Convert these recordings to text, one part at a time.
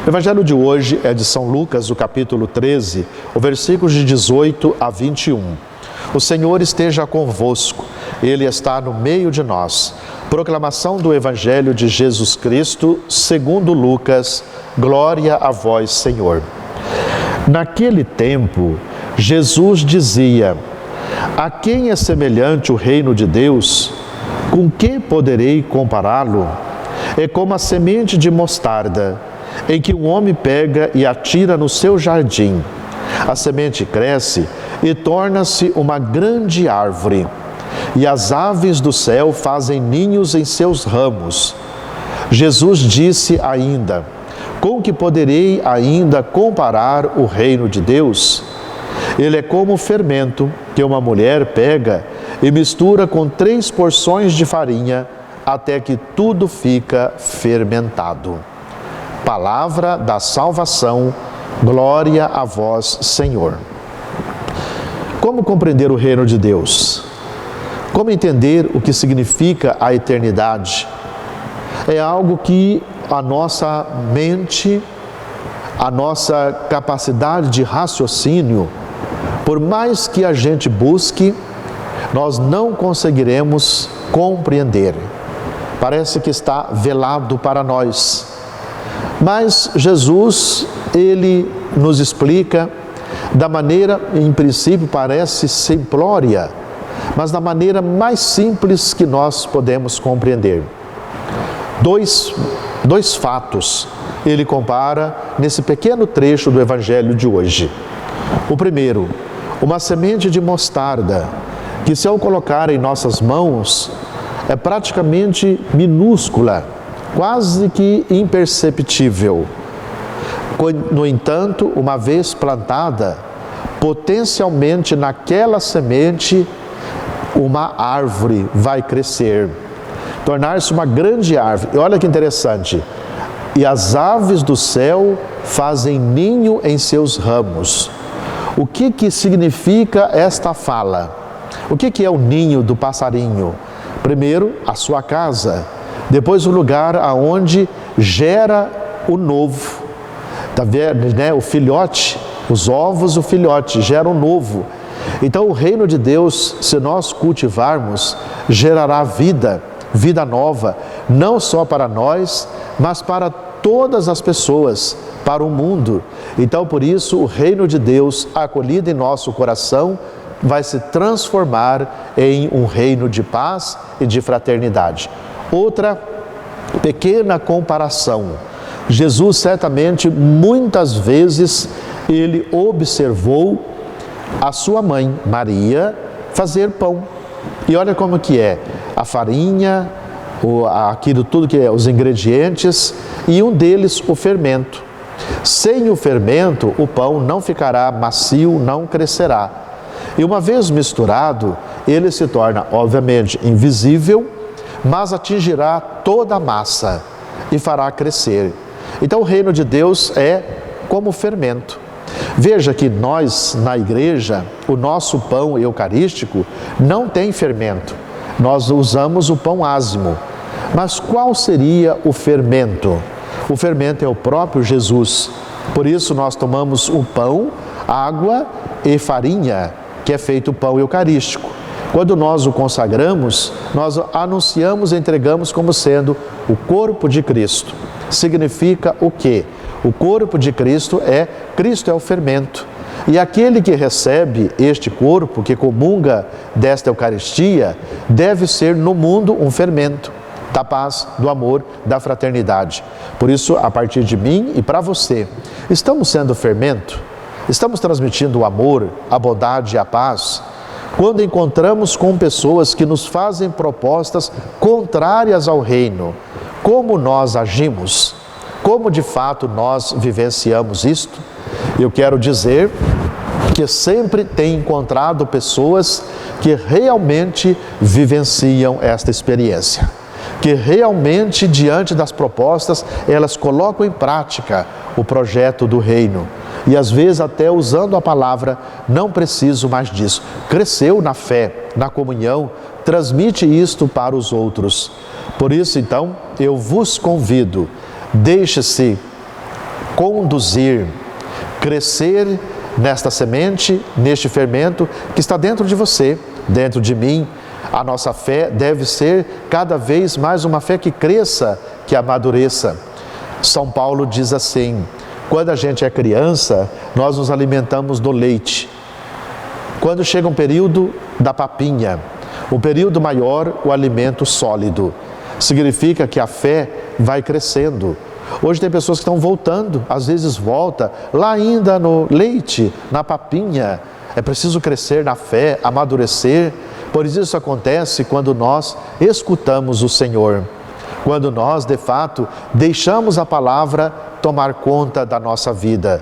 O Evangelho de hoje é de São Lucas, o capítulo 13, o versículo de 18 a 21. O Senhor esteja convosco, Ele está no meio de nós. Proclamação do Evangelho de Jesus Cristo, segundo Lucas. Glória a vós, Senhor. Naquele tempo, Jesus dizia: a quem é semelhante o reino de Deus? Com que poderei compará-lo? É como a semente de mostarda, em que um homem pega e atira no seu jardim. A semente cresce e torna-se uma grande árvore, e as aves do céu fazem ninhos em seus ramos. Jesus disse ainda: com que poderei ainda comparar o reino de Deus? Ele é como o fermento que uma mulher pega e mistura com 3 porções de farinha, até que tudo fica fermentado. Palavra da salvação, glória a vós, Senhor. Como compreender o reino de Deus? Como entender o que significa a eternidade? É algo que a nossa mente, a nossa capacidade de raciocínio, por mais que a gente busque, nós não conseguiremos compreender. Parece que está velado para nós. Mas Jesus, Ele nos explica da maneira, em princípio, parece simplória, mas da maneira mais simples que nós podemos compreender. Dois fatos Ele compara nesse pequeno trecho do Evangelho de hoje. O primeiro, uma semente de mostarda, que se ao colocar em nossas mãos, é praticamente minúscula, quase que imperceptível. No entanto, uma vez plantada, potencialmente naquela semente, uma árvore vai crescer, tornar-se uma grande árvore. E olha que interessante, e as aves do céu fazem ninho em seus ramos. O que significa esta fala? O que é o ninho do passarinho? Primeiro, a sua casa. Depois, o lugar aonde gera o novo. Tá vendo, né? O filhote, os ovos, o filhote, gera o novo. Então, o reino de Deus, se nós cultivarmos, gerará vida nova, não só para nós, mas para todas as pessoas, para o mundo. Então, por isso, o reino de Deus, acolhido em nosso coração, vai se transformar em um reino de paz e de fraternidade. Outra pequena comparação. Jesus, certamente, muitas vezes, ele observou a sua mãe, Maria, fazer pão. E olha como que é, a farinha, aquilo tudo que é os ingredientes, e um deles o fermento. Sem o fermento, o pão não ficará macio, não crescerá. E uma vez misturado, ele se torna, obviamente, invisível, mas atingirá toda a massa e fará crescer. Então, o reino de Deus é como fermento. Veja que nós, na igreja, o nosso pão eucarístico não tem fermento. Nós usamos o pão ázimo. Mas qual seria o fermento? O fermento é o próprio Jesus. Por isso, nós tomamos o pão, água e farinha, que é feito o pão eucarístico. Quando nós o consagramos, nós anunciamos e entregamos como sendo o corpo de Cristo. Significa o quê? O corpo de Cristo é o fermento. E aquele que recebe este corpo, que comunga desta Eucaristia, deve ser no mundo um fermento da paz, do amor, da fraternidade. Por isso, a partir de mim e para você, estamos sendo fermento? Estamos transmitindo o amor, a bondade e a paz? Quando encontramos com pessoas que nos fazem propostas contrárias ao reino, como nós agimos? Como de fato nós vivenciamos isto? Eu quero dizer que sempre tenho encontrado pessoas que realmente vivenciam esta experiência, que realmente, diante das propostas, elas colocam em prática o projeto do reino. E às vezes até usando a palavra, não preciso mais disso. Cresceu na fé, na comunhão, transmite isto para os outros. Por isso, então, eu vos convido, deixe-se conduzir, crescer nesta semente, neste fermento que está dentro de você, dentro de mim. A nossa fé deve ser cada vez mais uma fé que cresça, que amadureça. São Paulo diz assim: quando a gente é criança, nós nos alimentamos do leite. Quando chega um período da papinha, um período maior, o alimento sólido. Significa que a fé vai crescendo. Hoje tem pessoas que estão voltando, às vezes volta lá ainda no leite, na papinha. É preciso crescer na fé, amadurecer. Por isso acontece quando nós escutamos o Senhor. Quando nós, de fato, deixamos a palavra tomar conta da nossa vida.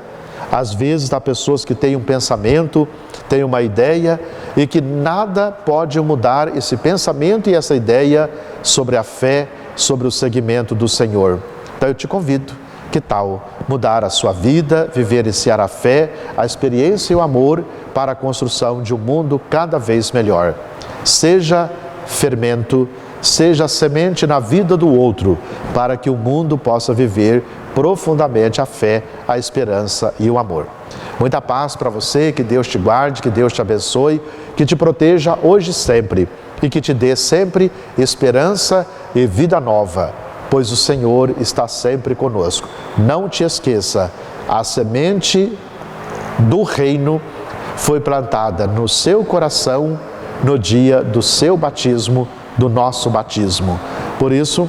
Às vezes há pessoas que têm um pensamento, têm uma ideia e que nada pode mudar esse pensamento e essa ideia sobre a fé, sobre o seguimento do Senhor. Então eu te convido, que tal mudar a sua vida, vivenciar a fé, a experiência e o amor para a construção de um mundo cada vez melhor. Seja fermento, seja semente na vida do outro, para que o mundo possa viver profundamente a fé, a esperança e o amor. Muita paz para você, que Deus te guarde, que Deus te abençoe, que te proteja hoje e sempre, e que te dê sempre esperança e vida nova, pois o Senhor está sempre conosco. Não te esqueça, a semente do reino foi plantada no seu coração no dia do seu batismo, do nosso batismo. Por isso,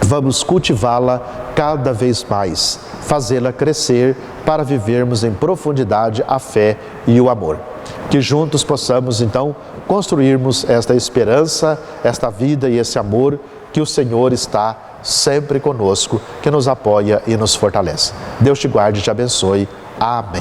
vamos cultivá-la cada vez mais, fazê-la crescer para vivermos em profundidade a fé e o amor. Que juntos possamos, então, construirmos esta esperança, esta vida e esse amor que o Senhor está sempre conosco, que nos apoia e nos fortalece. Deus te guarde e te abençoe. Amém.